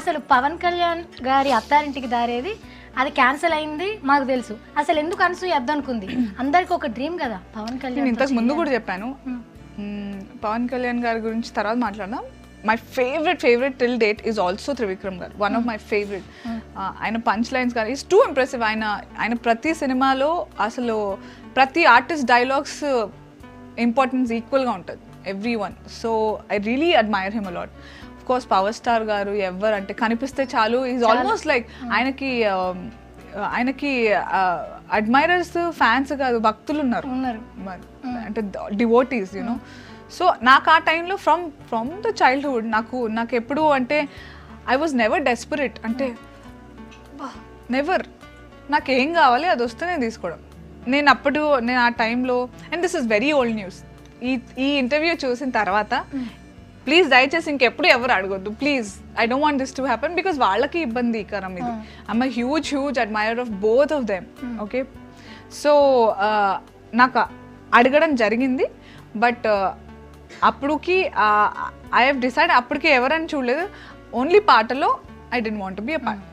అసలు పవన్ కళ్యాణ్ గారి అత్తారింటికి దారేది అది క్యాన్సిల్ అయింది మాకు తెలుసు. అసలు ఎందుకు అనసూయ వద్దనుకుంది? అందరికి ఒక డ్రీమ్ కదా పవన్ కళ్యాణ్. ఇంతకు ముందు కూడా చెప్పాను, పవన్ కళ్యాణ్ గారి గురించి తర్వాత మాట్లాడదాం. My favourite till date is also Trivikram garu. One of my favourite. ఆయన పంచ్ లైన్స్ కానీ ఈజ్ టూ ఇంప్రెసివ్. ఆయన ప్రతి సినిమాలో అసలు ప్రతి ఆర్టిస్ట్ డైలాగ్స్ ఇంపార్టెన్స్ ఈక్వల్గా ఉంటుంది, every one. So I really admire him a lot. Of course power star గారు ఎవరు అంటే కనిపిస్తే చాలు, ఈజ్ ఆల్మోస్ట్ లైక్ ఆయనకి అడ్మైరర్స్ ఫ్యాన్స్ కాదు భక్తులు ఉన్నారు, అంటే డివోటీస్ యూనో. సో నాకు ఆ టైంలో ఫ్రమ్ ద చైల్డ్హుడ్ నాకు ఎప్పుడు అంటే ఐ వాజ్ నెవర్ డెస్పరేట్, అంటే నెవర్ నాకు ఏం కావాలి అది వస్తే నేను తీసుకోవడం. నేను ఆ టైంలో, and this is very old news, ఈ ఇంటర్వ్యూ చూసిన తర్వాత ప్లీజ్ దయచేసి ఇంకెప్పుడు ఎవరు అడగొద్దు please. I don't want this to happen because వాళ్ళకి ఇబ్బందికరం ఇది. I'm a huge admirer of both of them. Okay, so నాకు అడగడం జరిగింది. బట్ అప్పుడుకి ఐ హ్యావ్ డిసైడ్, అప్పటికి ఎవరని చూడలేదు, ఓన్లీ పాటలో I don't want be a part.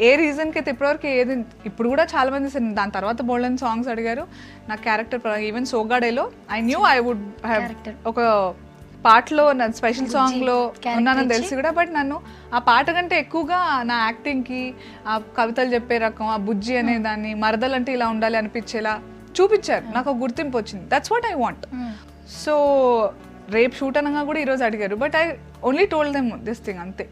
ఏ రీజన్కి అయితే ఇప్పటివరకు ఏది, ఇప్పుడు కూడా చాలా మంది దాని తర్వాత బోల్డెన్ సాంగ్స్ అడిగారు నా క్యారెక్టర్. ఈవెన్ సోగాడేలో I knew I would have ఒక పాటలో నా స్పెషల్ సాంగ్లో ఉన్నానని తెలిసి కూడా, బట్ నన్ను ఆ పాట కంటే ఎక్కువగా నా యాక్టింగ్కి, ఆ కవితలు చెప్పే రకం, ఆ బుజ్జి అనే దాన్ని, మరదలంటే ఇలా ఉండాలి అనిపించేలా చూపించారు. నాకు ఒక గుర్తింపు వచ్చింది. That's what I want. So రేపు షూట్ అనగా కూడా ఈరోజు అడిగారు, but I only told them this thing అంతే.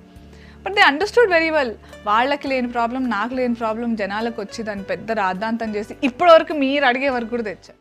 But they understood very well. వాళ్ళకి లేని ప్రాబ్లం నాకు లేని ప్రాబ్లం జనాలకు వచ్చి దాన్ని పెద్ద రాద్ధాంతం చేసి ఇప్పటివరకు మీరు అడిగే వరకు కూడా తెచ్చారు.